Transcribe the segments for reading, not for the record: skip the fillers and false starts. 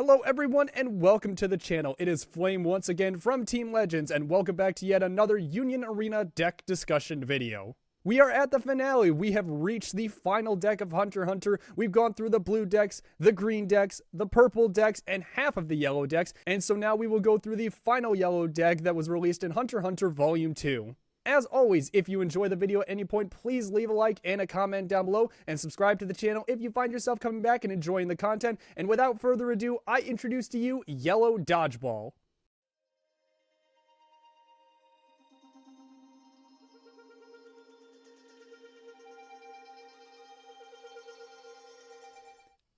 Hello everyone and welcome to the channel. It is Flame once again from Team Legends and welcome back to yet another Union Arena deck discussion video. We are at the finale. We have reached the final deck of Hunter x Hunter. We've gone through the blue decks, the green decks, the purple decks, and half of the yellow decks. And so now we will go through the final yellow deck that was released in Hunter x Hunter Volume 2. As always, if you enjoy the video at any point, please leave a like and a comment down below and subscribe to the channel if you find yourself coming back and enjoying the content. And without further ado, I introduce to you Yellow Dodgeball.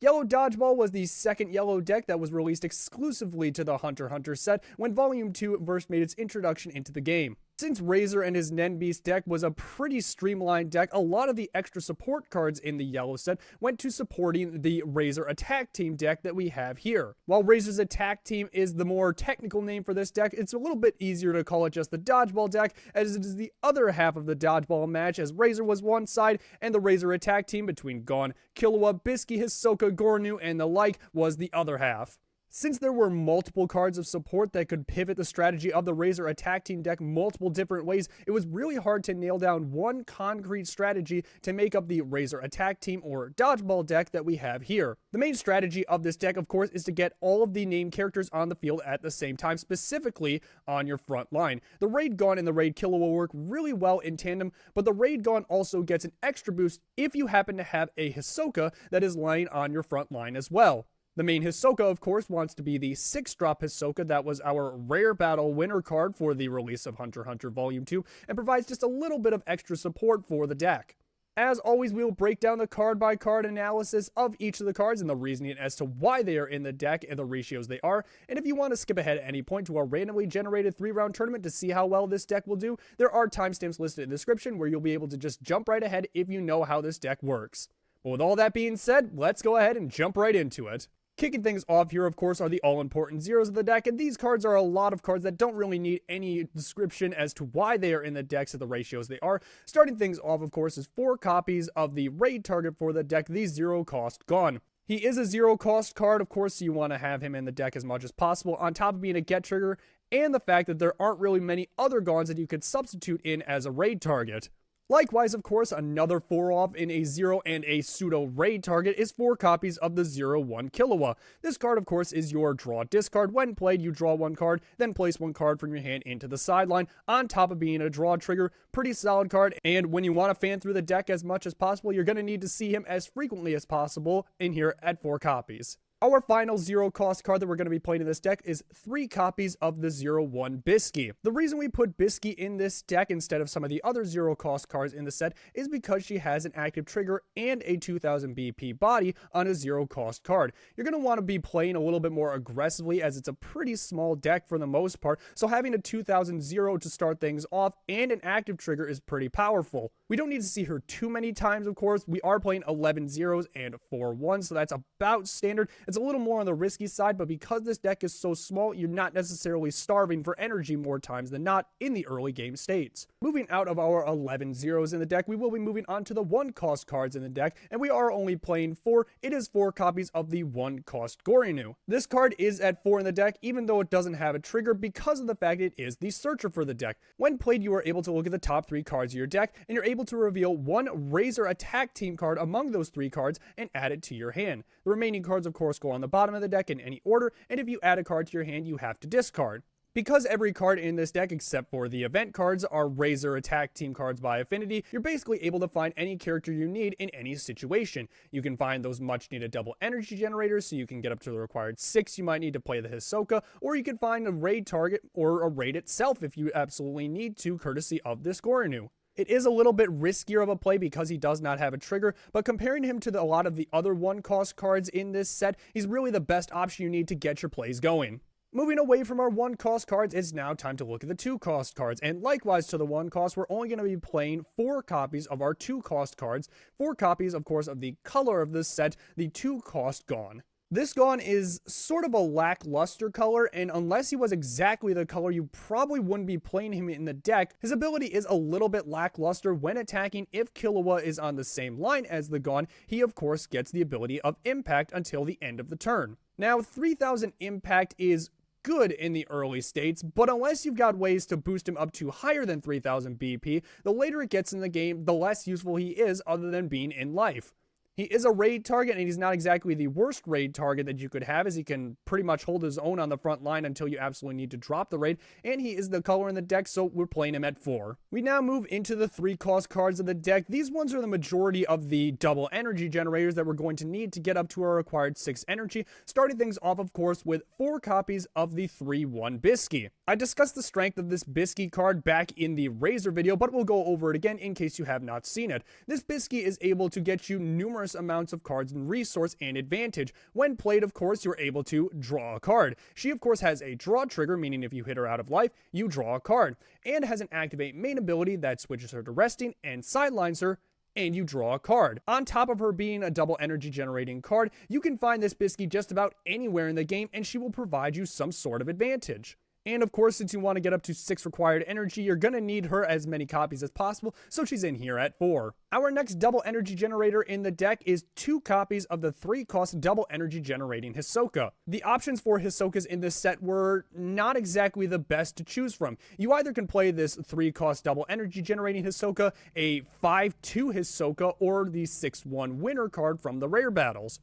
Yellow Dodgeball was the second yellow deck that was released exclusively to the Hunter x Hunter set when Volume 2 first made its introduction into the game. Since Razor and his Nen Beast deck was a pretty streamlined deck, a lot of the extra support cards in the yellow set went to supporting the Razor Attack Team deck that we have here. While Razor's Attack Team is the more technical name for this deck, it's a little bit easier to call it just the Dodgeball deck, as it is the other half of the Dodgeball match, as Razor was one side and the Razor Attack Team between Gon, Killua, Bisky, Hisoka, Gornu, and the like was the other half. Since there were multiple cards of support that could pivot the strategy of the Razor Attack Team deck multiple different ways, it was really hard to nail down one concrete strategy to make up the Razor Attack Team or Dodgeball deck that we have here. The main strategy of this deck, of course, is to get all of the named characters on the field at the same time, specifically on your front line. The Raid Gon and the Raid Killua will work really well in tandem, but the Raid Gon also gets an extra boost if you happen to have a Hisoka that is lying on your front line as well. The main Hisoka, of course, wants to be the 6-drop Hisoka that was our rare battle winner card for the release of Hunter x Hunter Volume 2 and provides just a little bit of extra support for the deck. As always, we will break down the card-by-card analysis of each of the cards and the reasoning as to why they are in the deck and the ratios they are. And if you want to skip ahead at any point to a randomly generated 3-round tournament to see how well this deck will do, there are timestamps listed in the description where you'll be able to just jump right ahead if you know how this deck works. But with all that being said, let's go ahead and jump right into it. Kicking things off here, of course, are the all-important zeros of the deck, and these cards are a lot of cards that don't really need any description as to why they are in the decks at the ratios they are. Starting things off, of course, is 4 copies of the raid target for the deck, the zero-cost Gon. He is a zero-cost card, of course, so you want to have him in the deck as much as possible, on top of being a get trigger, and the fact that there aren't really many other Gons that you could substitute in as a raid target. Likewise, of course, another 4-off in a 0 and a pseudo raid target is 4 copies of the 0-1 Killua. This card, of course, is your draw discard. When played, you draw 1 card, then place 1 card from your hand into the sideline, on top of being a draw trigger. Pretty solid card, and when you want to fan through the deck as much as possible, you're going to need to see him as frequently as possible in here at 4 copies. Our final zero-cost card that we're going to be playing in this deck is 3 copies of the 0-1 Bisky. The reason we put Bisky in this deck instead of some of the other zero-cost cards in the set is because she has an active trigger and a 2000 BP body on a zero-cost card. You're going to want to be playing a little bit more aggressively as it's a pretty small deck for the most part, so having a 2000 zero to start things off and an active trigger is pretty powerful. We don't need to see her too many times, of course. We are playing 11 zeros and 4 ones, so that's about standard. It's a little more on the risky side, but because this deck is so small, you're not necessarily starving for energy more times than not in the early game states. Moving out of our 11 zeros in the deck, we will be moving on to the 1-cost cards in the deck, and we are only playing 4. It is 4 copies of the 1-cost Gorinu. This card is at 4 in the deck, even though it doesn't have a trigger because of the fact it is the searcher for the deck. When played, you are able to look at the top 3 cards of your deck, and you're able to reveal 1 Razor Attack Team card among those 3 cards and add it to your hand. The remaining cards, of course, go on the bottom of the deck in any order, and if you add a card to your hand, you have to discard. Because every card in this deck, except for the event cards, are Razor Attack Team cards by affinity, you're basically able to find any character you need in any situation. You can find those much needed double energy generators, so you can get up to the required 6 you might need to play the Hisoka, or you can find a raid target or a raid itself if you absolutely need to, courtesy of this Gorinu. It is a little bit riskier of a play because he does not have a trigger, but comparing him to a lot of the other 1-cost cards in this set, he's really the best option you need to get your plays going. Moving away from our 1-cost cards, it's now time to look at the 2-cost cards, and likewise to the 1-cost, we're only going to be playing 4 copies of our 2-cost cards, 4 copies, of course, of the color of this set, the 2-cost Gon. This Gone is sort of a lackluster color, and unless he was exactly the color, you probably wouldn't be playing him in the deck. His ability is a little bit lackluster when attacking. If Killua is on the same line as the Gone, he of course gets the ability of Impact until the end of the turn. Now, 3000 Impact is good in the early states, but unless you've got ways to boost him up to higher than 3000 BP, the later it gets in the game, the less useful he is other than being in life. He is a raid target, and he's not exactly the worst raid target that you could have, as he can pretty much hold his own on the front line until you absolutely need to drop the raid, and he is the color in the deck, so we're playing him at 4. We now move into the 3-cost cards of the deck. These ones are the majority of the double energy generators that we're going to need to get up to our required 6 energy, starting things off, of course, with 4 copies of the 3-1 Bisky. I discussed the strength of this Bisky card back in the Razor video, but we'll go over it again in case you have not seen it. This Bisky is able to get you numerous amounts of cards and resource and advantage. When played, of course, you're able to draw a card. She, of course, has a draw trigger, meaning if you hit her out of life, you draw a card, and has an activate main ability that switches her to resting and sidelines her, and you draw a card. On top of her being a double energy generating card, you can find this Bisky just about anywhere in the game, and she will provide you some sort of advantage. And of course, since you want to get up to 6 required energy, you're going to need her as many copies as possible, so she's in here at 4. Our next double energy generator in the deck is 2 copies of the 3-cost double energy generating Hisoka. The options for Hisokas in this set were not exactly the best to choose from. You either can play this 3-cost double energy generating Hisoka, a 5-2 Hisoka, or the 6-1 winner card from the rare battles.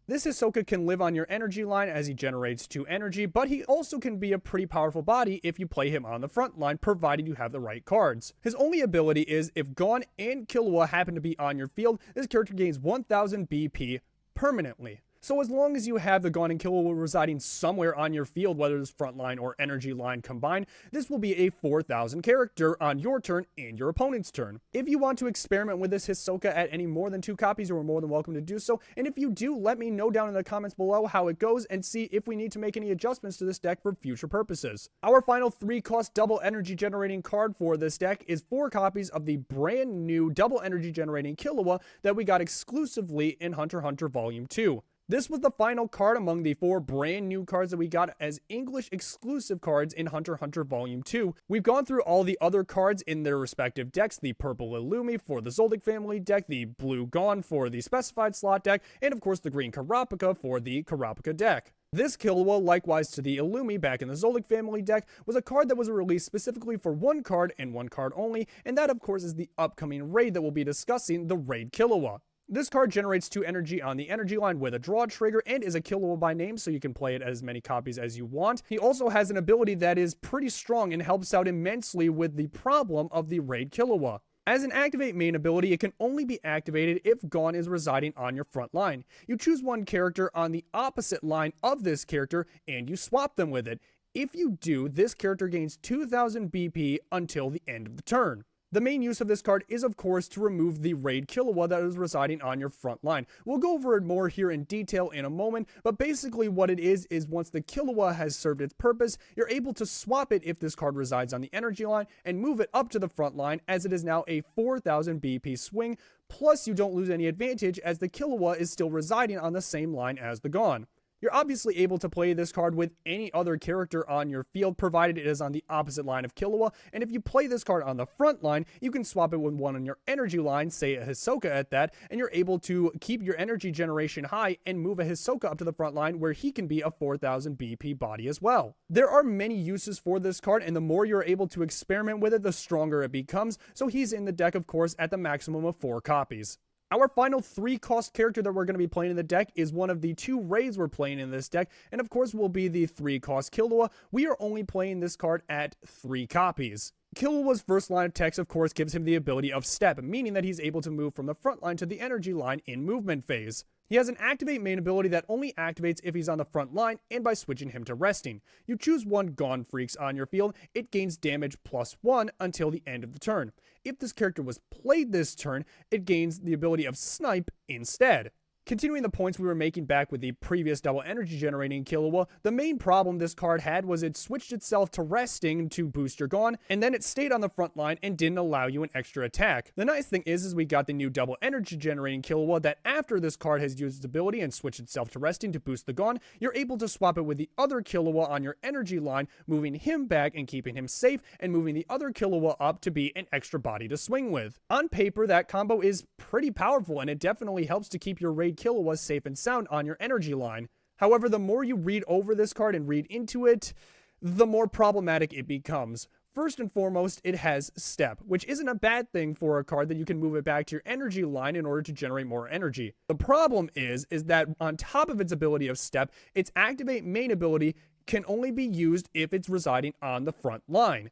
This Hisoka can live on your energy line as he generates 2 energy, but he also can be a pretty powerful body if you play him on the front line, provided you have the right cards. His only ability is if Gon and Killua happen to be on your field, this character gains 1000 BP permanently. So as long as you have the Gon and Killua residing somewhere on your field, whether it's front line or energy line combined, this will be a 4000 character on your turn and your opponent's turn. If you want to experiment with this Hisoka at any more than 2 copies, you are more than welcome to do so. And if you do, let me know down in the comments below how it goes and see if we need to make any adjustments to this deck for future purposes. Our final 3-cost double energy generating card for this deck is 4 copies of the brand new double energy generating Killua that we got exclusively in Hunter x Hunter Volume 2. This was the final card among the 4 brand new cards that we got as English exclusive cards in Hunter x Hunter Volume 2. We've gone through all the other cards in their respective decks, the purple Illumi for the Zoldyck family deck, the blue Gon for the specified slot deck, and of course the green Kurapika for the Kurapika deck. This Killua, likewise to the Illumi back in the Zoldyck family deck, was a card that was released specifically for 1 card and 1 card only, and that of course is the upcoming raid that we'll be discussing, the Raid Killua. This card generates 2 energy on the energy line with a draw trigger and is a Killua by name, so you can play it as many copies as you want. He also has an ability that is pretty strong and helps out immensely with the problem of the Raid Killua. As an activate main ability, it can only be activated if Gon is residing on your front line. You choose one character on the opposite line of this character and you swap them with it. If you do, this character gains 2000 BP until the end of the turn. The main use of this card is, of course, to remove the Raid Killua that is residing on your front line. We'll go over it more here in detail in a moment, but basically what it is once the Killua has served its purpose, you're able to swap it if this card resides on the energy line and move it up to the front line, as it is now a 4000 BP swing, plus you don't lose any advantage as the Killua is still residing on the same line as the Gon. You're obviously able to play this card with any other character on your field, provided it is on the opposite line of Killua, and if you play this card on the front line, you can swap it with one on your energy line, say a Hisoka at that, and you're able to keep your energy generation high and move a Hisoka up to the front line where he can be a 4000 BP body as well. There are many uses for this card, and the more you're able to experiment with it, the stronger it becomes, so he's in the deck, of course, at the maximum of 4 copies. Our final 3-cost character that we're going to be playing in the deck is one of the 2 raids we're playing in this deck, and of course will be the 3-cost Killua. We are only playing this card at 3 copies. Killua's first line of text, of course, gives him the ability of Step, meaning that he's able to move from the front line to the energy line in movement phase. He has an activate main ability that only activates if he's on the front line and by switching him to resting. You choose one Gon Freaks on your field, it gains damage +1 until the end of the turn. If this character was played this turn, it gains the ability of Snipe instead. Continuing the points we were making back with the previous double energy generating Killua, the main problem this card had was it switched itself to resting to boost your Gon, and then it stayed on the front line and didn't allow you an extra attack. The nice thing is we got the new double energy generating Killua that after this card has used its ability and switched itself to resting to boost the Gon, you're able to swap it with the other Killua on your energy line, moving him back and keeping him safe, and moving the other Killua up to be an extra body to swing with. On paper, that combo is pretty powerful, and it definitely helps to keep your raid Killua safe and sound on your energy line. However, the more you read over this card and read into it, the more problematic it becomes. First and foremost, it has step, which isn't a bad thing for a card that you can move it back to your energy line in order to generate more energy. The problem is that on top of its ability of step, its activate main ability can only be used if it's residing on the front line.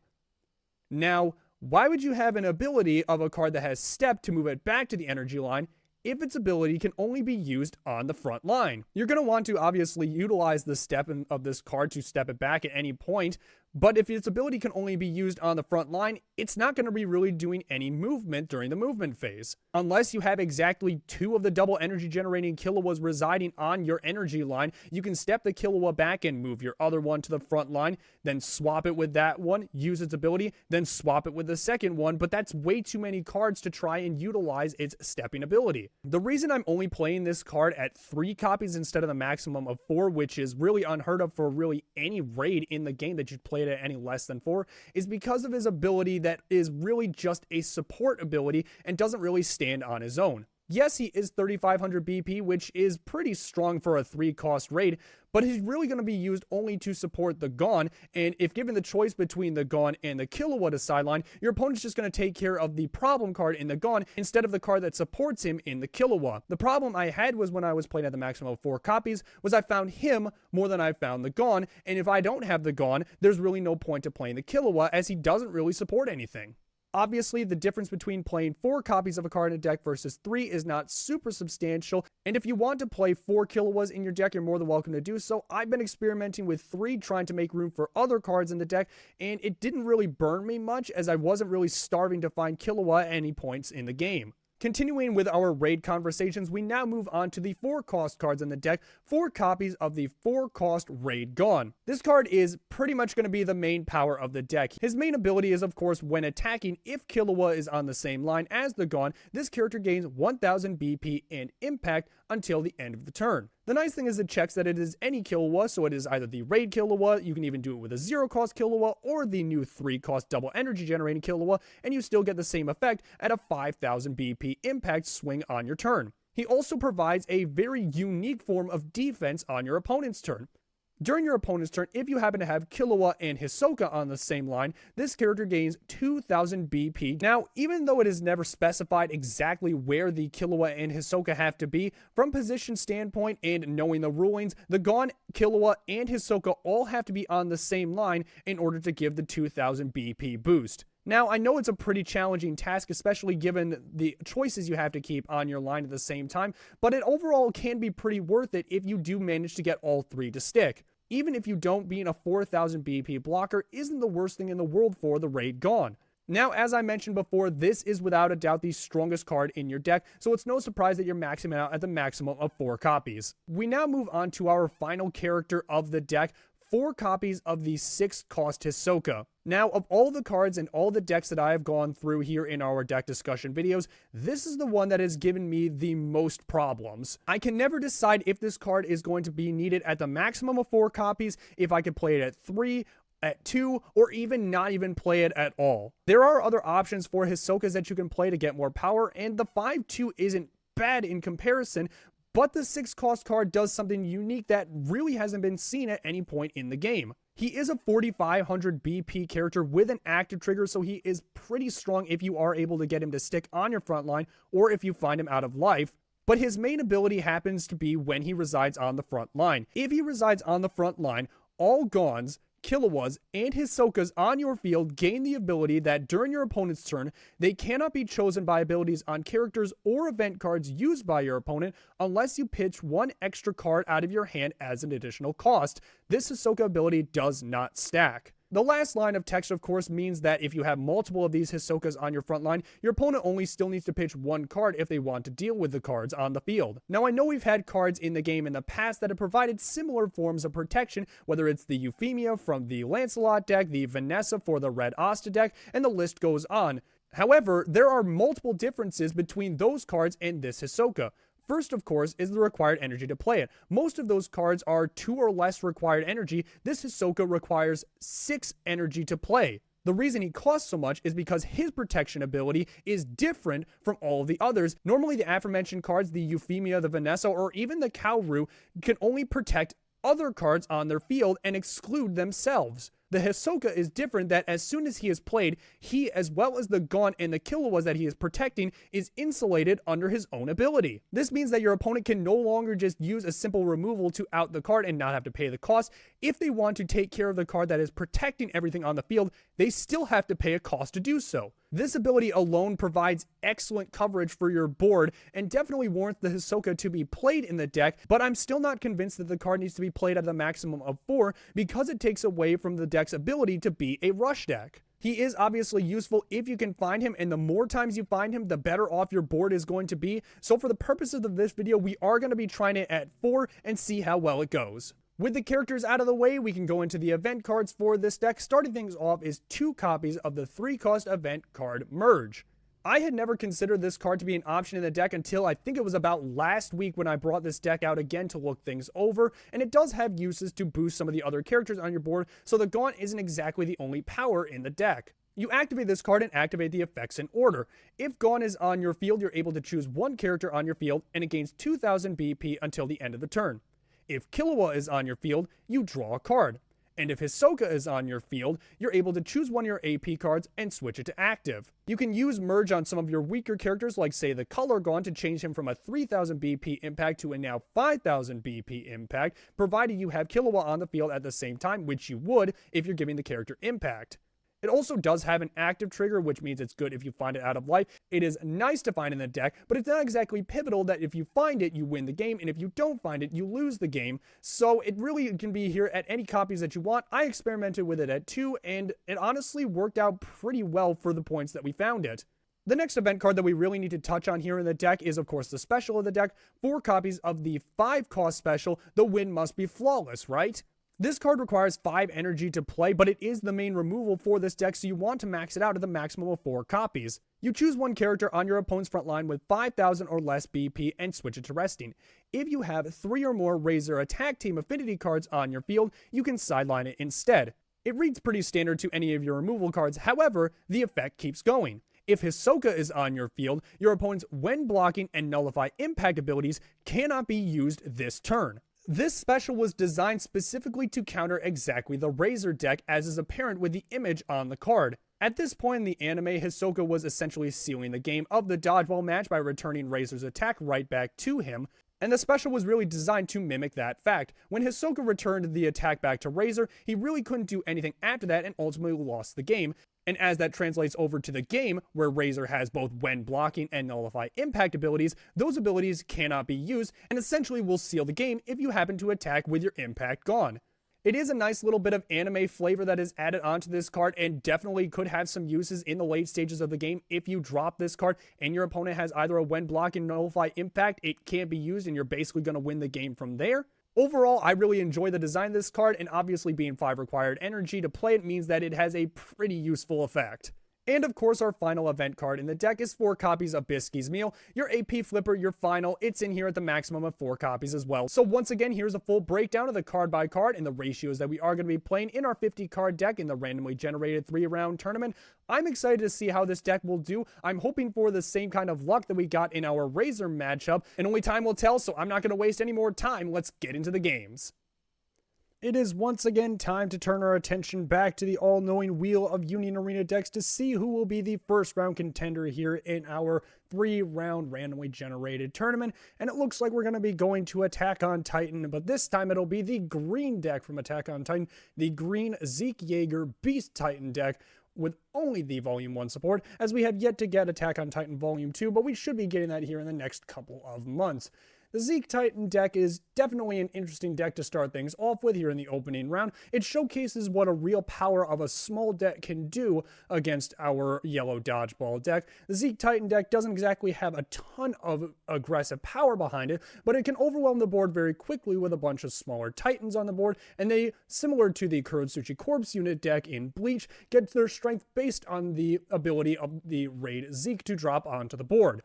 Now, why would you have an ability of a card that has step to move it back to the energy line if its ability can only be used on the front line? You're going to want to obviously utilize the step of this card to step it back at any point, but if its ability can only be used on the front line, it's not going to be really doing any movement during the movement phase. Unless you have exactly 2 of the double energy generating Killuas residing on your energy line, you can step the Killua back and move your other one to the front line, then swap it with that one, use its ability, then swap it with the second one, but that's way too many cards to try and utilize its stepping ability. The reason I'm only playing this card at 3 copies instead of the maximum of 4, which is really unheard of for really any raid in the game that you'd play at any less than 4, is because of his ability that is really just a support ability and doesn't really stand on his own. Yes, he is 3500 BP, which is pretty strong for a 3-cost raid, but he's really going to be used only to support the Gon, and if given the choice between the Gon and the Killua to sideline, your opponent's just going to take care of the problem card in the Gon instead of the card that supports him in the Killua. The problem I had was when I was playing at the maximum of 4 copies, was I found him more than I found the Gon, and if I don't have the Gon, there's really no point to playing the Killua as he doesn't really support anything. Obviously, the difference between playing 4 copies of a card in a deck versus 3 is not super substantial, and if you want to play 4 Killuas in your deck, you're more than welcome to do so. I've been experimenting with 3, trying to make room for other cards in the deck, and it didn't really burn me much, as I wasn't really starving to find Killua at any points in the game. Continuing with our raid conversations, we now move on to the 4-cost cards in the deck, 4 copies of the 4-cost Raid Gon. This card is pretty much going to be the main power of the deck. His main ability is, of course, when attacking, if Killua is on the same line as the Gon, this character gains 1000 BP and impact until the end of the turn. The nice thing is it checks that it is any Killua, so it is either the Raid Killua, you can even do it with a 0-cost Killua, or the new 3-cost double energy generating Killua, and you still get the same effect at a 5000 BP impact swing on your turn. He also provides a very unique form of defense on your opponent's turn. During your opponent's turn, if you happen to have Killua and Hisoka on the same line, this character gains 2000 BP. Now, even though it is never specified exactly where the Killua and Hisoka have to be, from position standpoint and knowing the rulings, the Gon, Killua, and Hisoka all have to be on the same line in order to give the 2000 BP boost. Now, I know it's a pretty challenging task, especially given the choices you have to keep on your line at the same time, but it overall can be pretty worth it if you do manage to get all 3 to stick. Even if you don't, being a 4000 BP blocker isn't the worst thing in the world for the Raid Gon. Now, as I mentioned before, this is without a doubt the strongest card in your deck, so it's no surprise that you're maxing out at the maximum of 4 copies. We now move on to our final character of the deck, 4 copies of the 6-cost Hisoka. Now, of all the cards and all the decks that I have gone through here in our deck discussion videos, this is the one that has given me the most problems. I can never decide if this card is going to be needed at the maximum of 4 copies, if I could play it at 3, at 2, or even not even play it at all. There are other options for Hisokas that you can play to get more power, and the 5/2 isn't bad in comparison, but the 6-cost card does something unique that really hasn't been seen at any point in the game. He is a 4500 BP character with an active trigger, so he is pretty strong if you are able to get him to stick on your front line or if you find him out of life. But his main ability happens to be when he resides on the front line. If he resides on the front line, all Gons, Killuas, and Hisokas on your field gain the ability that during your opponent's turn, they cannot be chosen by abilities on characters or event cards used by your opponent unless you pitch 1 extra card out of your hand as an additional cost. This Hisoka ability does not stack. The last line of text, of course, means that if you have multiple of these Hisokas on your front line, your opponent only still needs to pitch one card if they want to deal with the cards on the field. Now, I know we've had cards in the game in the past that have provided similar forms of protection, whether it's the Euphemia from the Lancelot deck, the Vanessa for the Red Asta deck, and the list goes on. However, there are multiple differences between those cards and this Hisoka. First, of course, is the required energy to play it. Most of those cards are 2 or less required energy. This Hisoka requires 6 energy to play. The reason he costs so much is because his protection ability is different from all of the others. Normally, the aforementioned cards, the Euphemia, the Vanessa, or even the Kaoru, can only protect other cards on their field and exclude themselves. The Hisoka is different that as soon as he is played, he, as well as the Gaunt and the Killuas that he is protecting, is insulated under his own ability. This means that your opponent can no longer just use a simple removal to out the card and not have to pay the cost. If they want to take care of the card that is protecting everything on the field, they still have to pay a cost to do so. This ability alone provides excellent coverage for your board and definitely warrants the Hisoka to be played in the deck, but I'm still not convinced that the card needs to be played at the maximum of 4 because it takes away from the deck's ability to be a rush deck. He is obviously useful if you can find him, and the more times you find him, the better off your board is going to be. So for the purposes of this video, we are going to be trying it at 4 and see how well it goes. With the characters out of the way, we can go into the event cards for this deck. Starting things off is 2 copies of the 3-cost event card Merge. I had never considered this card to be an option in the deck until I think it was about last week when I brought this deck out again to look things over, and it does have uses to boost some of the other characters on your board, so the Gaunt isn't exactly the only power in the deck. You activate this card and activate the effects in order. If Gaunt is on your field, you're able to choose one character on your field, and it gains 2000 BP until the end of the turn. If Killua is on your field, you draw a card. And if Hisoka is on your field, you're able to choose one of your AP cards and switch it to active. You can use Merge on some of your weaker characters, like say the Color Gaunt, to change him from a 3000 BP impact to a now 5000 BP impact, provided you have Killua on the field at the same time, which you would if you're giving the character impact. It also does have an active trigger, which means it's good if you find it out of life. It is nice to find in the deck, but it's not exactly pivotal that if you find it, you win the game, and if you don't find it, you lose the game. So it really can be here at any copies that you want. I experimented with it at 2, and it honestly worked out pretty well for the points that we found it. The next event card that we really need to touch on here in the deck is, of course, the special of the deck. 4 copies of the 5-cost special, The Win Must Be Flawless, right? This card requires 5 energy to play, but it is the main removal for this deck, so you want to max it out at the maximum of 4 copies. You choose one character on your opponent's front line with 5000 or less BP and switch it to resting. If you have 3 or more Razor Attack Team Affinity cards on your field, you can sideline it instead. It reads pretty standard to any of your removal cards, however, the effect keeps going. If Hisoka is on your field, your opponent's When Blocking and Nullify Impact abilities cannot be used this turn. This special was designed specifically to counter exactly the Razor deck, as is apparent with the image on the card. At this point in the anime, Hisoka was essentially sealing the game of the dodgeball match by returning Razor's attack right back to him, and the special was really designed to mimic that fact. When Hisoka returned the attack back to Razor, he really couldn't do anything after that and ultimately lost the game. And as that translates over to the game, where Razor has both When Blocking and Nullify Impact abilities, those abilities cannot be used and essentially will seal the game if you happen to attack with your impact gone. It is a nice little bit of anime flavor that is added onto this card and definitely could have some uses in the late stages of the game. If you drop this card and your opponent has either a When Blocking or Nullify Impact, it can't be used and you're basically going to win the game from there. Overall, I really enjoy the design of this card, and obviously being 5 required energy to play it means that it has a pretty useful effect. And of course, our final event card in the deck is 4 copies of Bisky's Meal. Your AP Flipper, your final, it's in here at the maximum of 4 copies as well. So once again, here's a full breakdown of the card by card and the ratios that we are going to be playing in our 50 card deck in the randomly generated 3-round tournament. I'm excited to see how this deck will do. I'm hoping for the same kind of luck that we got in our Razor matchup, and only time will tell, so I'm not going to waste any more time. Let's get into the games. It is once again time to turn our attention back to the all-knowing wheel of Union Arena decks to see who will be the first round contender here in our 3-round randomly generated tournament. And it looks like we're going to be going to Attack on Titan, but this time it'll be the green deck from Attack on Titan, the green Zeke Yeager Beast Titan deck, with only the Volume 1 support, as we have yet to get Attack on Titan Volume 2, but we should be getting that here in the next couple of months. The Zeke Titan deck is definitely an interesting deck to start things off with here in the opening round. It showcases what a real power of a small deck can do against our yellow dodgeball deck. The Zeke Titan deck doesn't exactly have a ton of aggressive power behind it, but it can overwhelm the board very quickly with a bunch of smaller Titans on the board, and they, similar to the Kurotsuchi Corpse unit deck in Bleach, get their strength based on the ability of the Raid Zeke to drop onto the board.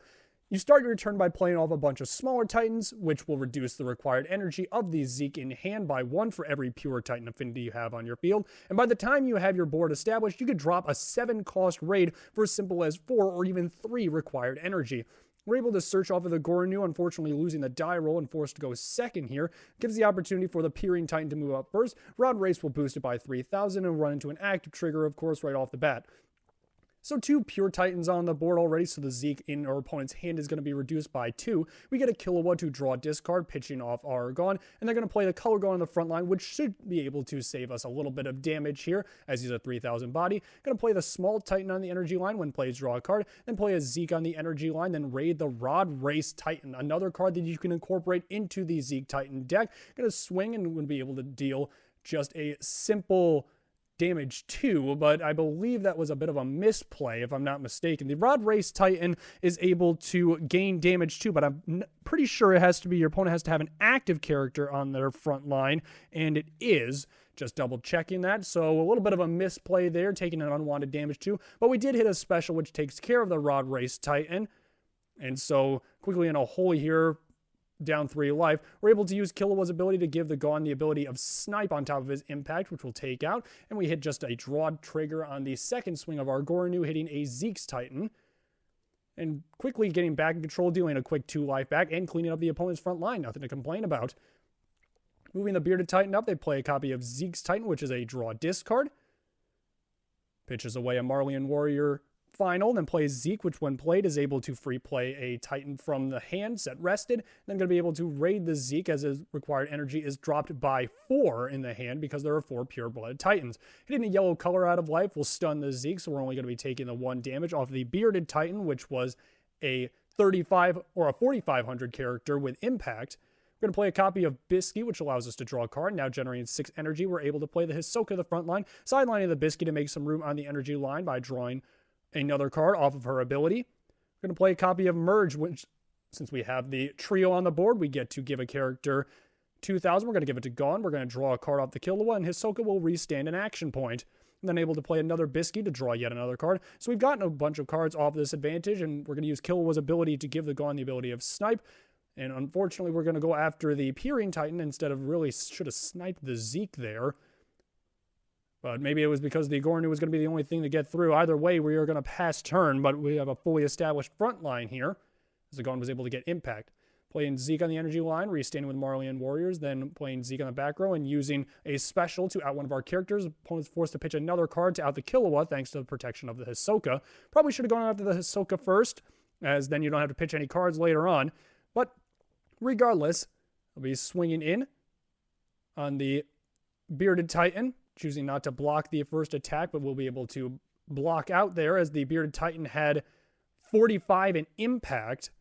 You start your turn by playing off a bunch of smaller Titans, which will reduce the required energy of the Zeke in hand by 1 for every pure Titan affinity you have on your field. And by the time you have your board established, you could drop a 7-cost raid for as simple as 4 or even 3 required energy. We're able to search off of the Gorinu, unfortunately losing the die roll and forced to go second here. Gives the opportunity for the Peering Titan to move up first. Rod Race will boost it by 3,000 and run into an active trigger, of course, right off the bat. So 2 pure Titans on the board already, so the Zeke in our opponent's hand is going to be reduced by 2. We get a Killua to draw a discard, pitching off our Gon, and they're going to play the Color Gon on the front line, which should be able to save us a little bit of damage here, as he's a 3,000 body. Going to play the small Titan on the energy line when plays draw a card, then play a Zeke on the energy line, then raid the Rod Race Titan, another card that you can incorporate into the Zeke Titan deck. Going to swing and will be able to deal just a simple damage 2, but I believe that was a bit of a misplay if I'm not mistaken. The Rod Race Titan is able to gain damage 2, but I'm pretty sure it has to be your opponent has to have an active character on their front line, and it is. Just double checking that. So a little bit of a misplay there, taking an unwanted damage 2, but we did hit a special which takes care of the Rod Race Titan. And so quickly in a hole here, down 3 life, we're able to use Killua's ability to give the Gon the ability of Snipe on top of his impact, which will take out, and we hit just a draw trigger on the second swing of our Gorinu, hitting a Zeke's Titan, and quickly getting back in control, dealing a quick 2 life back, and cleaning up the opponent's front line, nothing to complain about. Moving the Bearded Titan up, they play a copy of Zeke's Titan, which is a draw discard, pitches away a Marleyan Warrior Final, then plays Zeke, which when played is able to free play a Titan from the hand, set rested, then going to be able to raid the Zeke as his required energy is dropped by 4 in the hand because there are 4 pure-blooded Titans. Hitting a yellow color out of life will stun the Zeke, so we're only going to be taking the 1 damage off the Bearded Titan, which was a 35 or a 4,500 character with impact. We're going to play a copy of Bisky, which allows us to draw a card, now generating 6 energy. We're able to play the Hisoka the front line, sidelining the Bisky to make some room on the energy line by drawing another card off of her ability. We're going to play a copy of Merge, which, since we have the trio on the board, we get to give a character 2,000. We're going to give it to Gon. We're going to draw a card off the Killua, and Hisoka will restand an action point. And then able to play another Bisky to draw yet another card. So we've gotten a bunch of cards off this advantage, and we're going to use Killua's ability to give the Gon the ability of Snipe. And unfortunately, we're going to go after the Peering Titan instead of really should have sniped the Zeke there. But maybe it was because the Gorinu was going to be the only thing to get through. Either way, we are going to pass turn, but we have a fully established front line here, as the Gon was able to get impact. Playing Zeke on the energy line, restanding with Marleyan Warriors, then playing Zeke on the back row and using a special to out one of our characters. Opponent's forced to pitch another card to out the Killua, thanks to the protection of the Hisoka. Probably should have gone after the Hisoka first, as then you don't have to pitch any cards later on. But regardless, I'll be swinging in on the Bearded Titan, choosing not to block the first attack, but we'll be able to block out there as the Bearded Titan had 45 in impact,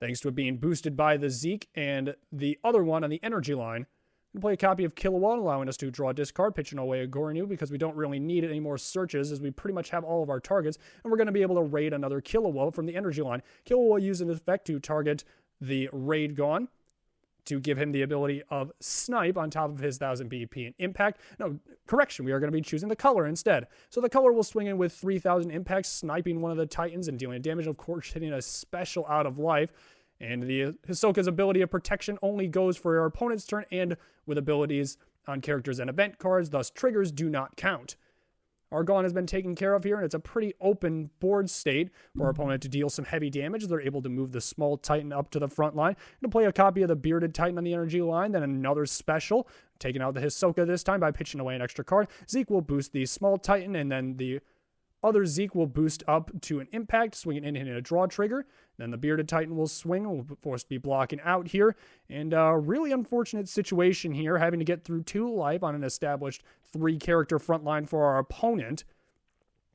thanks to it being boosted by the Zeke and the other one on the energy line. We'll play a copy of Killua, allowing us to draw a discard, pitching away a Gorinu because we don't really need any more searches as we pretty much have all of our targets, and we're going to be able to raid another Killua from the energy line. Killua will use an effect to target the raid Gon, to give him the ability of Snipe on top of his 1,000 BP and impact. No, correction, we are going to be choosing the color instead. So the color will swing in with 3,000 impact, sniping one of the Titans and dealing damage, of course, hitting a special out of life. And the Hisoka's ability of protection only goes for our opponent's turn and with abilities on characters and event cards, thus triggers do not count. Our Gon has been taken care of here, and it's a pretty open board state for our opponent to deal some heavy damage. They're able to move the small Titan up to the front line and play a copy of the Bearded Titan on the energy line, then another special, taking out the Hisoka this time by pitching away an extra card. Zeke will boost the small Titan, and then the other Zeke will boost up to an impact, swinging in, hitting a draw trigger. Then the Bearded Titan will swing, will be forced to be blocking out here. And a really unfortunate situation here, having to get through 2 life on an established 3-character front line for our opponent.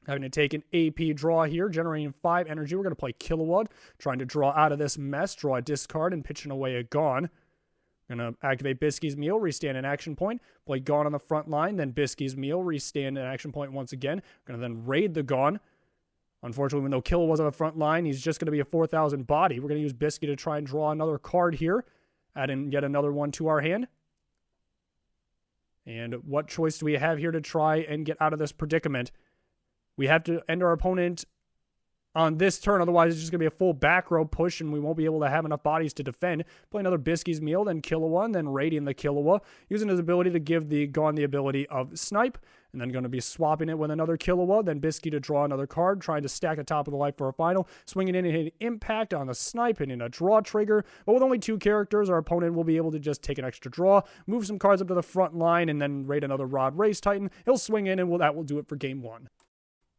Having to take an AP draw here, generating 5 energy. We're going to play Kilowatt, trying to draw out of this mess, draw a discard, and pitching away a Gone. Going to activate Bisky's Meal, restand an action point, play Gone on the front line, then Bisky's Meal, restand an action point once again. Going to then raid the Gone. Unfortunately, when no Kilowatts on the front line, he's just going to be a 4,000 body. We're going to use Bisky to try and draw another card here, add in yet another one to our hand. And what choice do we have here to try and get out of this predicament? We have to end our opponent on this turn, otherwise it's just going to be a full back row push and we won't be able to have enough bodies to defend. Play another Bisky's Meal, then Kilowatt, then raiding the Kilowatt, using his ability to give the Gone the ability of Snipe, and then going to be swapping it with another Kilowatt, then Bisky to draw another card, trying to stack the top of the life for a final, swinging in and hitting Impact on the Snipe, and in a draw trigger. But with only 2 characters, our opponent will be able to just take an extra draw, move some cards up to the front line, and then raid another Rod Race Titan. He'll swing in, and that will do it for game 1.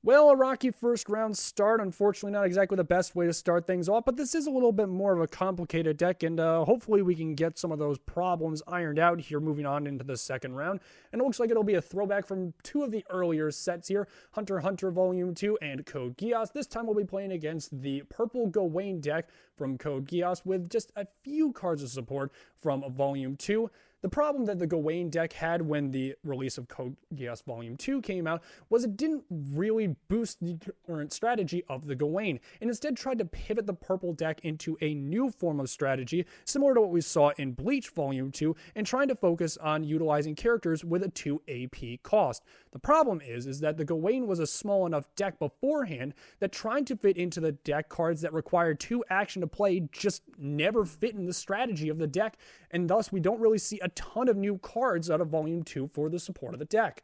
Well, a rocky first round start. Unfortunately, not exactly the best way to start things off, but this is a little bit more of a complicated deck, and hopefully we can get some of those problems ironed out here moving on into the second round. And it looks like it'll be a throwback from 2 of the earlier sets here, Hunter x Hunter Volume 2 and Code Geass. This time we'll be playing against the purple Gawain deck from Code Geass with just a few cards of support from Volume 2. The problem that the Gawain deck had when the release of Code Geass Volume 2 came out was it didn't really boost the current strategy of the Gawain, and instead tried to pivot the purple deck into a new form of strategy, similar to what we saw in Bleach Volume 2, and trying to focus on utilizing characters with a 2 AP cost. The problem is that the Gawain was a small enough deck beforehand that trying to fit into the deck cards that require 2 action to play just never fit in the strategy of the deck, and thus we don't really see a ton of new cards out of Volume 2 for the support of the deck.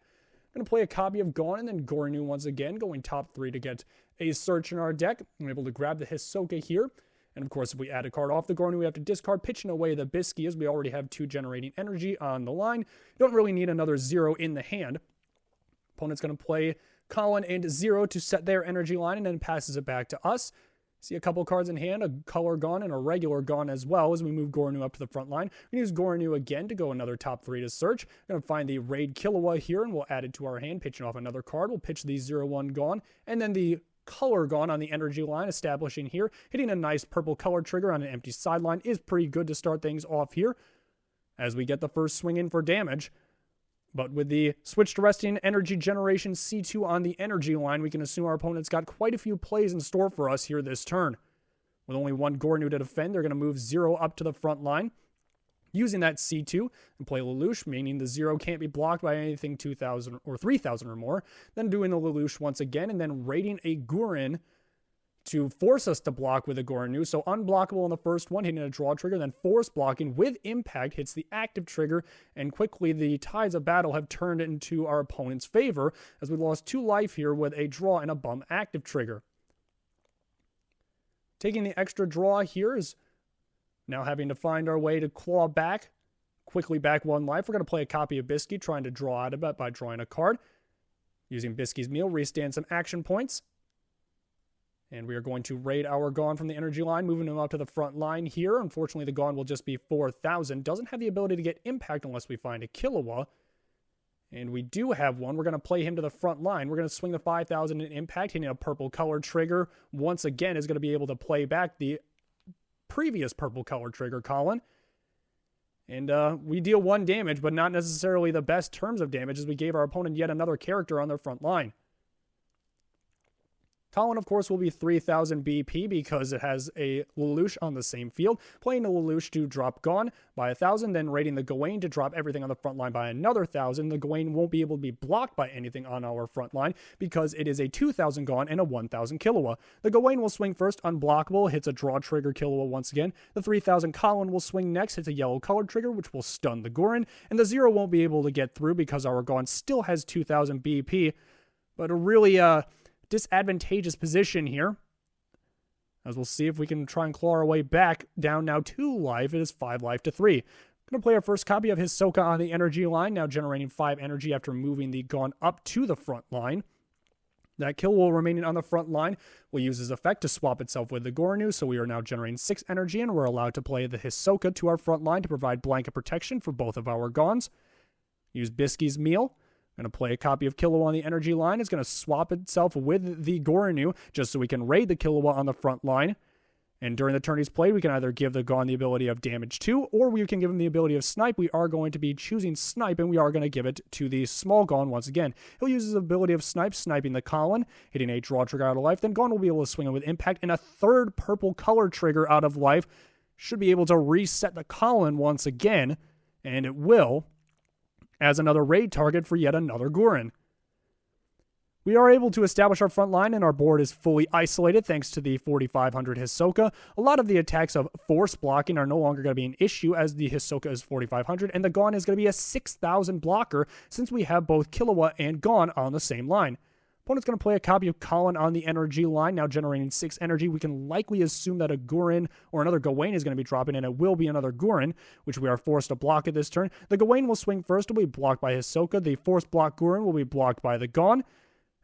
I'm going to play a copy of Gone and then Gornu once again, going top 3 to get a search in our deck. I'm able to grab the Hisoka here. And of course, if we add a card off the Gornu, we have to discard, pitching away the Bisky, as we already have 2 generating energy on the line. You don't really need another 0 in the hand. Opponent's going to play Colin and 0 to set their energy line, and then passes it back to us. See a couple cards in hand, a color Gone and a regular Gone as well, as we move Gornu up to the front line. We use Gornu again to go another top 3 to search. We're going to find the Raid Kilowatt here, and we'll add it to our hand, pitching off another card. We'll pitch the 0-1 Gone, and then the color Gone on the energy line, establishing here. Hitting a nice purple color trigger on an empty sideline is pretty good to start things off here, as we get the first swing in for damage. But with the switch to resting energy generation C2 on the energy line, we can assume our opponent's got quite a few plays in store for us here this turn. With only 1 Gornu to defend, they're going to move 0 up to the front line, using that C2 and play Lelouch, meaning the 0 can't be blocked by anything 2,000 or 3,000 or more. Then doing the Lelouch once again, and then raiding a Gurren to force us to block with a Gornu. So unblockable in the first one, hitting a draw trigger, then force blocking with impact hits the active trigger, and quickly the tides of battle have turned into our opponent's favor, as we lost 2 life here with a draw and a bum active trigger. Taking the extra draw here is now having to find our way to claw back, quickly back 1 life. We're going to play a copy of Bisky, trying to draw out of it by drawing a card. Using Bisky's Meal, restand some action points. And we are going to raid our Gone from the energy line, moving him up to the front line here. Unfortunately, the Gone will just be 4,000. Doesn't have the ability to get impact unless we find a Kilowatt. And we do have one. We're going to play him to the front line. We're going to swing the 5,000 in impact, hitting a purple color trigger. Once again, is going to be able to play back the previous purple color trigger, Colin. And we deal 1 damage, but not necessarily the best terms of damage, as we gave our opponent yet another character on their front line. Colin, of course, will be 3,000 BP because it has a Lelouch on the same field. Playing the Lelouch to drop Gone by 1,000, then raiding the Gawain to drop everything on the front line by another 1,000. The Gawain won't be able to be blocked by anything on our front line because it is a 2,000 Gone and a 1,000 Kilowatt. The Gawain will swing first, unblockable, hits a draw trigger Kilowatt once again. The 3,000 Colin will swing next, hits a yellow colored trigger, which will stun the Gurren. And the 0 won't be able to get through because our Gone still has 2,000 BP. But a really, disadvantageous position here, as we'll see if we can try and claw our way back. Down now 2 life. It is 5 life to 3. Going to play our first copy of Hisoka on the energy line, now generating 5 energy after moving the Gone up to the front line. That kill will remaining on the front line will use his effect to swap itself with the Gornu, so we are now generating 6 energy, and we're allowed to play the Hisoka to our front line to provide blanket protection for both of our Gones. Use Bisky's Meal. Going to play a copy of Killua on the energy line. It's going to swap itself with the Gorinu just so we can raid the Killua on the front line. And during the turn he's played, we can either give the Gon the ability of damage 2, or we can give him the ability of snipe. We are going to be choosing snipe, and we are going to give it to the small Gon once again. He'll use his ability of snipe, sniping the Colin, hitting a draw trigger out of life. Then Gon will be able to swing it with impact, and a third purple color trigger out of life should be able to reset the Colin once again, and it will, as another raid target for yet another Gurren. We are able to establish our front line, and our board is fully isolated thanks to the 4500 Hisoka. A lot of the attacks of force blocking are no longer going to be an issue, as the Hisoka is 4500, and the Gon is going to be a 6000 blocker since we have both Killua and Gon on the same line. Opponent's going to play a copy of Colin on the energy line, now generating 6 energy. We can likely assume that a Gurren or another Gawain is going to be dropping, and it will be another Gurren, which we are forced to block at this turn. The Gawain will swing first, will be blocked by Hisoka. The force block Gurren will be blocked by the Gon,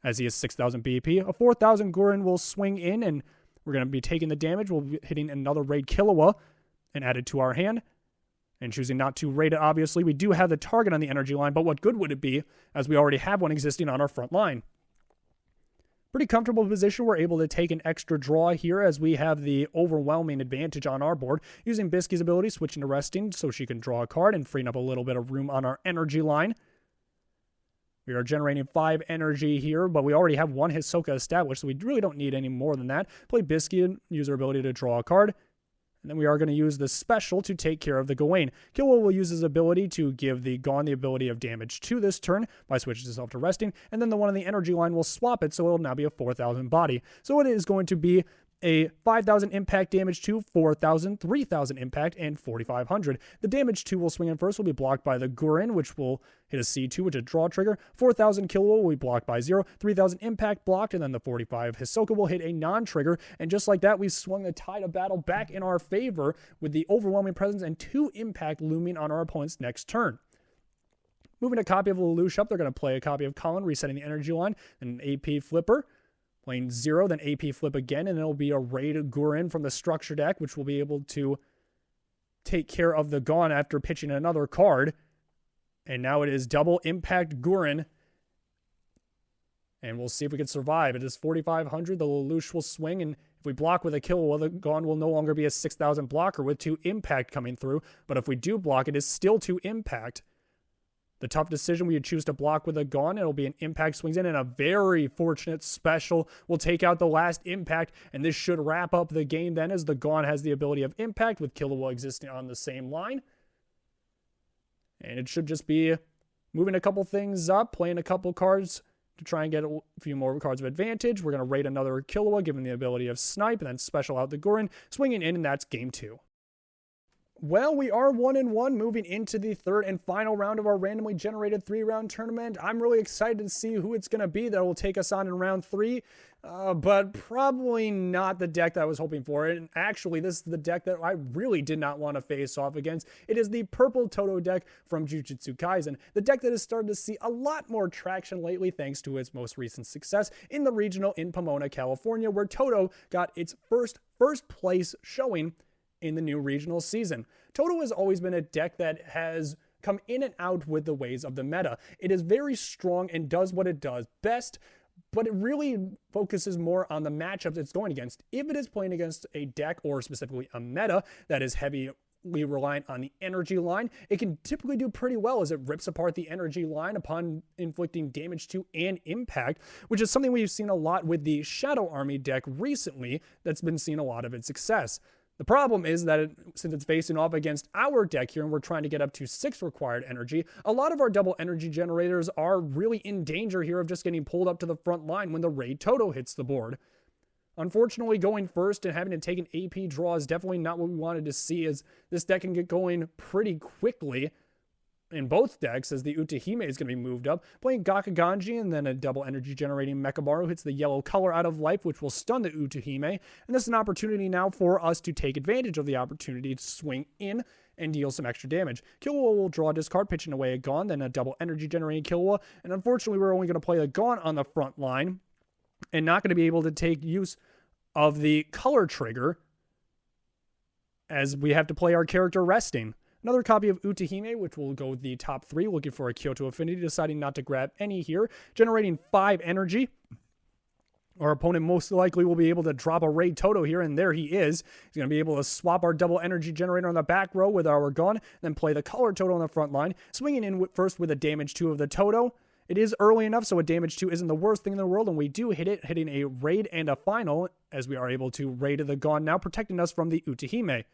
as he is 6000 BP. A 4000 Gurren will swing in, and we're going to be taking the damage. We'll be hitting another raid Killua and add it to our hand, and choosing not to raid it, obviously. We do have the target on the energy line, but what good would it be, as we already have one existing on our front line? Pretty comfortable position. We're able to take an extra draw here, as we have the overwhelming advantage on our board. Using Bisky's ability, switching to resting so she can draw a card and freeing up a little bit of room on our energy line. We are generating 5 energy here, but we already have 1 Hisoka established, so we really don't need any more than that. Play Bisky and use our ability to draw a card. And then we are going to use the special to take care of the Gawain. Killua will use his ability to give the Gon the ability of damage 2 this turn by switching himself to resting, and then the one on the energy line will swap it, so it'll now be a 4000 body. So it is going to be a 5000 impact damage 2, 4000, 3000 impact, and 4500. The damage 2 will swing in first, will be blocked by the Gurren, which will hit a C2, which is a draw trigger. 4000 Killua will be blocked by 0, 3000 impact blocked, and then the 45 Hisoka will hit a non-trigger. And just like that, we swung the tide of battle back in our favor with the overwhelming presence and 2 impact looming on our opponent's next turn. Moving a copy of Lelouch up, they're going to play a copy of Colin, resetting the energy line, and an AP flipper. Playing 0, then AP flip again, and it'll be a raid Gurren from the structure deck, which will be able to take care of the Gon after pitching another card. And now it is double impact Gurren. And we'll see if we can survive. It is 4500. The Lelouch will swing, and if we block with a Killua, the Gon will no longer be a 6000 blocker with 2 impact coming through. But if we do block, it is still 2 impact. The tough decision, we would choose to block with a Gon. It'll be an impact swings in, and a very fortunate special will take out the last impact, and this should wrap up the game then, as the Gon has the ability of impact with Killua existing on the same line. And it should just be moving a couple things up, playing a couple cards to try and get a few more cards of advantage. We're going to raid another Killua, given the ability of snipe, and then special out the Gurren, swinging in, and that's game 2. Well, we are 1-1 moving into the third and final round of our randomly generated 3-round tournament. I'm really excited to see who it's going to be that will take us on in round 3, but probably not the deck that I was hoping for. And actually, this is the deck that I really did not want to face off against. It is the purple Todo deck from Jujutsu Kaisen, the deck that has started to see a lot more traction lately thanks to its most recent success in the regional in Pomona, California, where Todo got its first place showing in the new regional season. Todo has always been a deck that has come in and out with the ways of the meta. It is very strong and does what it does best, but it really focuses more on the matchups it's going against. If it is playing against a deck, or specifically a meta, that is heavily reliant on the energy line, it can typically do pretty well, as it rips apart the energy line upon inflicting damage to and impact, which is something we've seen a lot with the Shadow Army deck recently that's been seeing a lot of its success. The problem is that since it's facing off against our deck here and we're trying to get up to 6 required energy, a lot of our double energy generators are really in danger here of just getting pulled up to the front line when the raid Todo hits the board. Unfortunately, going first and having to take an AP draw is definitely not what we wanted to see, as this deck can get going pretty quickly in both decks, as the Utahime is going to be moved up. Playing Gakaganji, and then a double energy generating Mechamaru hits the yellow color out of life, which will stun the Utahime. And this is an opportunity now for us to take advantage of the opportunity to swing in and deal some extra damage. Killua will draw a discard, pitching away a Gon, then a double energy generating Killua. And unfortunately, we're only going to play a Gon on the front line and not going to be able to take use of the color trigger, as we have to play our character resting. Another copy of Utahime, which will go with the top 3, looking for a Kyoto Affinity, deciding not to grab any here, generating 5 energy. Our opponent most likely will be able to drop a Raid Toto here, and there he is. He's going to be able to swap our double energy generator on the back row with our gun, then play the color Toto on the front line, swinging in first with a damage 2 of the Toto. It is early enough, so a damage 2 isn't the worst thing in the world, and we do hit it, hitting a raid and a final, as we are able to raid the gun now, protecting us from the Utahime.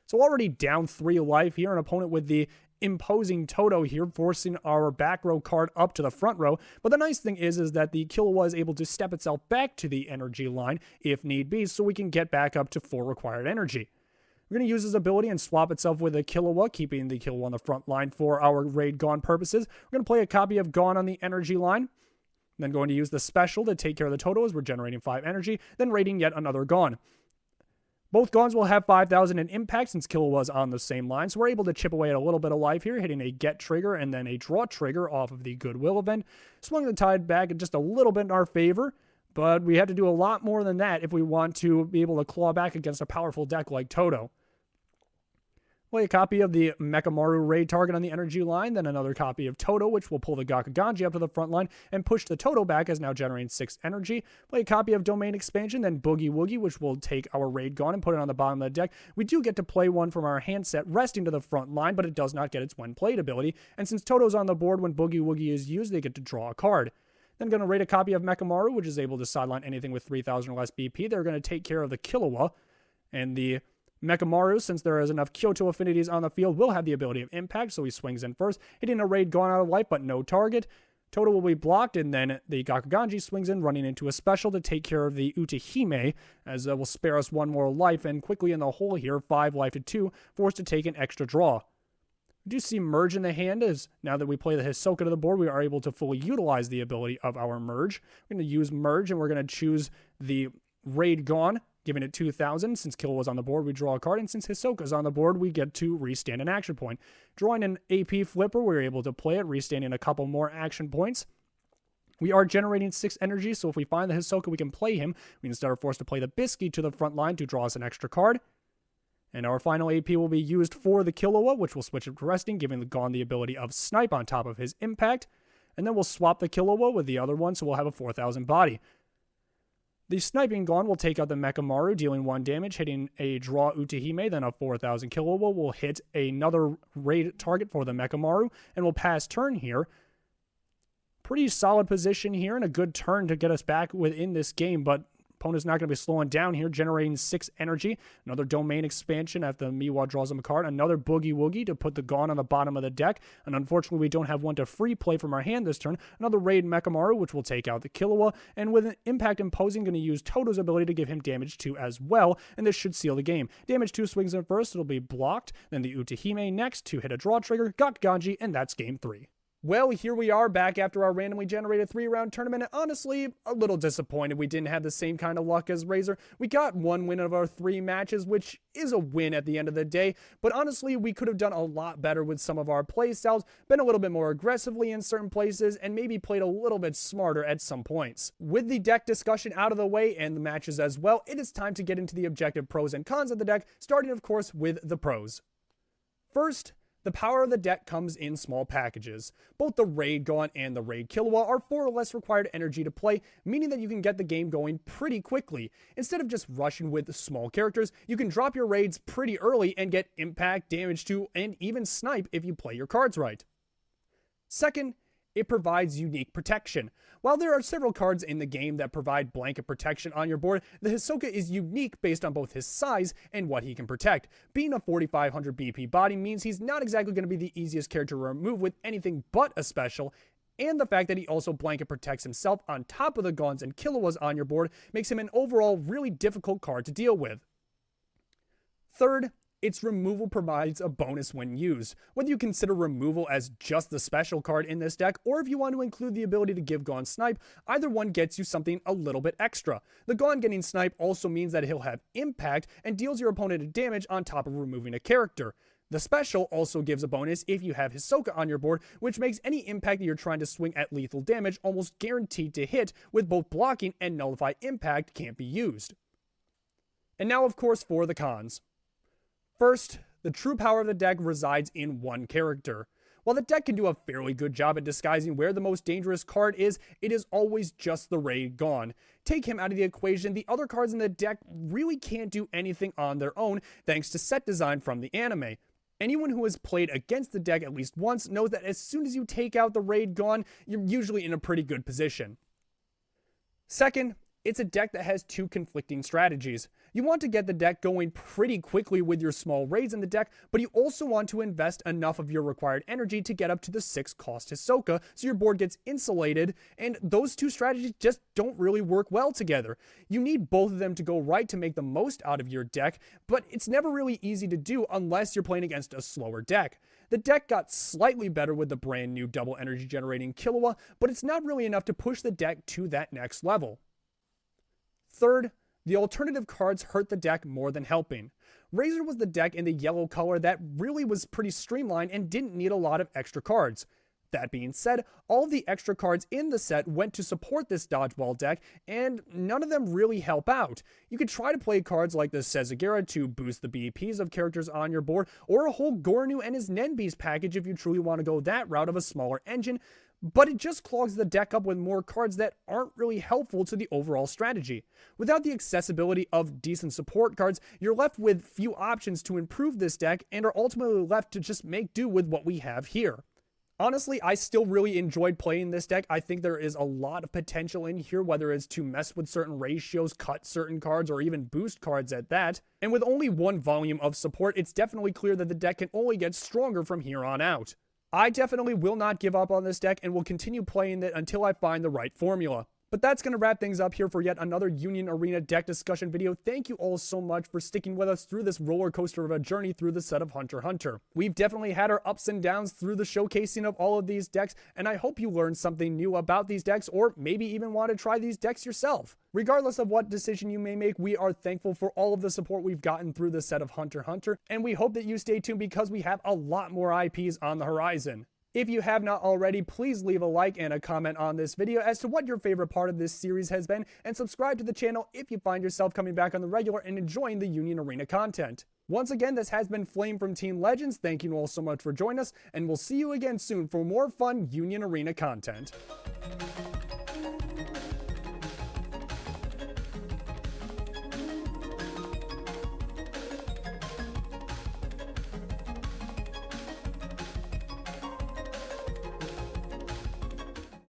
So already down 3 life here, an opponent with the imposing Toto here, forcing our back row card up to the front row. But the nice thing is that the Killua is able to step itself back to the energy line if need be, so we can get back up to 4 required energy. We're going to use his ability and swap itself with a Killua, keeping the Killua on the front line for our raid Gon purposes. We're going to play a copy of Gon on the energy line. Then going to use the special to take care of the Toto as we're generating 5 energy, then raiding yet another Gon. Both Gons will have 5,000 in impact since Killua was on the same line, so we're able to chip away at a little bit of life here, hitting a get trigger and then a draw trigger off of the Goodwill event. Swung the tide back just a little bit in our favor, but we have to do a lot more than that if we want to be able to claw back against a powerful deck like Toto. Play a copy of the Mechamaru raid target on the energy line, then another copy of Toto, which will pull the Gakuganji up to the front line and push the Toto back as now generating 6 energy. Play a copy of Domain Expansion, then Boogie Woogie, which will take our raid Gon and put it on the bottom of the deck. We do get to play one from our handset resting to the front line, but it does not get its when played ability, and since Toto's on the board when Boogie Woogie is used, they get to draw a card. Then going to raid a copy of Mechamaru, which is able to sideline anything with 3,000 or less BP. They're going to take care of the Killua, and the Mechamaru, since there is enough Kyoto affinities on the field, will have the ability of impact, so he swings in first, hitting a raid Gon out of life, but no target. Toto will be blocked, and then the Gakuganji swings in, running into a special to take care of the Utahime, as will spare us 1 more life, and quickly in the hole here, 5 life to 2, forced to take an extra draw. We do see Merge in the hand, as now that we play the Hisoka to the board, we are able to fully utilize the ability of our Merge. We're going to use Merge, and we're going to choose the raid Gon, giving it 2,000. Since Killua was on the board, we draw a card, and since Hisoka's on the board, we get to restand an action point. Drawing an AP Flipper, we're able to play it, restanding a couple more action points. We are generating 6 energy, so if we find the Hisoka, we can play him. We instead are forced to play the Bisky to the front line to draw us an extra card. And our final AP will be used for the Killua, which will switch it to resting, giving the Gon the ability of Snipe on top of his impact. And then we'll swap the Killua with the other one, so we'll have a 4,000 body. The sniping Gon will take out the Mechamaru, dealing 1 damage, hitting a draw Utahime, then a 4,000 Killua will hit another raid target for the Mechamaru, and will pass turn here. Pretty solid position here, and a good turn to get us back within this game, but opponent's not going to be slowing down here, generating 6 energy. Another Domain Expansion after Miwa draws him a card. Another Boogie Woogie to put the Gon on the bottom of the deck. And unfortunately, we don't have one to free play from our hand this turn. Another Raid Mechamaru, which will take out the Killua. And with an Impact Imposing, going to use Toto's ability to give him damage 2 as well. And this should seal the game. Damage 2 swings in first. It'll be blocked. Then the Utahime next to hit a draw trigger. Gakuganji, and that's game 3. Well, here we are back after our randomly generated 3-round tournament, and honestly, a little disappointed we didn't have the same kind of luck as Razor. We got 1 win of our 3 matches, which is a win at the end of the day, but honestly, we could have done a lot better with some of our playstyles, been a little bit more aggressively in certain places, and maybe played a little bit smarter at some points. With the deck discussion out of the way, and the matches as well, it is time to get into the objective pros and cons of the deck, starting of course with the pros. First, the power of the deck comes in small packages. Both the Raid Gon and the Raid Killua are 4 or less required energy to play, meaning that you can get the game going pretty quickly. Instead of just rushing with small characters, you can drop your raids pretty early and get impact, damage to, and even snipe if you play your cards right. Second, it provides unique protection. While there are several cards in the game that provide blanket protection on your board, the Hisoka is unique based on both his size and what he can protect. Being a 4,500 BP body means he's not exactly going to be the easiest character to remove with anything but a special, and the fact that he also blanket protects himself on top of the Gons and Killuas on your board makes him an overall really difficult card to deal with. Third, its removal provides a bonus when used. Whether you consider removal as just the special card in this deck, or if you want to include the ability to give Gon Snipe, either one gets you something a little bit extra. The Gon getting Snipe also means that he'll have impact and deals your opponent a damage on top of removing a character. The special also gives a bonus if you have Hisoka on your board, which makes any impact that you're trying to swing at lethal damage almost guaranteed to hit, with both blocking and nullify impact can't be used. And now of course for the cons. First, The true power of the deck resides in one character. While the deck can do a fairly good job at disguising where the most dangerous card is, it is always just the raid gone. Take him out of the equation, the other cards in the deck really can't do anything on their own thanks to set design from the anime. Anyone who has played against the deck at least once knows that as soon as you take out the raid gone, you're usually in a pretty good position. Second, it's a deck that has two conflicting strategies. You want to get the deck going pretty quickly with your small raids in the deck, but you also want to invest enough of your required energy to get up to the 6 cost Hisoka so your board gets insulated, and those two strategies just don't really work well together. You need both of them to go right to make the most out of your deck, but it's never really easy to do unless you're playing against a slower deck. The deck got slightly better with the brand new double energy generating Killua, but it's not really enough to push the deck to that next level. Third, the alternative cards hurt the deck more than helping. Razor was the deck in the yellow color that really was pretty streamlined and didn't need a lot of extra cards. That being said, all of the extra cards in the set went to support this dodgeball deck, and none of them really help out. You could try to play cards like the Sezagera to boost the BPs of characters on your board, or a whole Gornu and his Nenbeast package if you truly want to go that route of a smaller engine, but it just clogs the deck up with more cards that aren't really helpful to the overall strategy. Without the accessibility of decent support cards, you're left with few options to improve this deck and are ultimately left to just make do with what we have here. Honestly, I still really enjoyed playing this deck. I think there is a lot of potential in here, whether it's to mess with certain ratios, cut certain cards, or even boost cards at that. And with only one volume of support, it's definitely clear that the deck can only get stronger from here on out. I definitely will not give up on this deck and will continue playing it until I find the right formula. But that's going to wrap things up here for yet another Union Arena deck discussion video. Thank you all so much for sticking with us through this roller coaster of a journey through the set of Hunter x Hunter. We've definitely had our ups and downs through the showcasing of all of these decks, and I hope you learned something new about these decks, or maybe even want to try these decks yourself. Regardless of what decision you may make, we are thankful for all of the support we've gotten through the set of Hunter x Hunter, and we hope that you stay tuned because we have a lot more IPs on the horizon. If you have not already, please leave a like and a comment on this video as to what your favorite part of this series has been, and subscribe to the channel if you find yourself coming back on the regular and enjoying the Union Arena content. Once again, this has been Flame from Team Legends. Thank you all so much for joining us, and we'll see you again soon for more fun Union Arena content.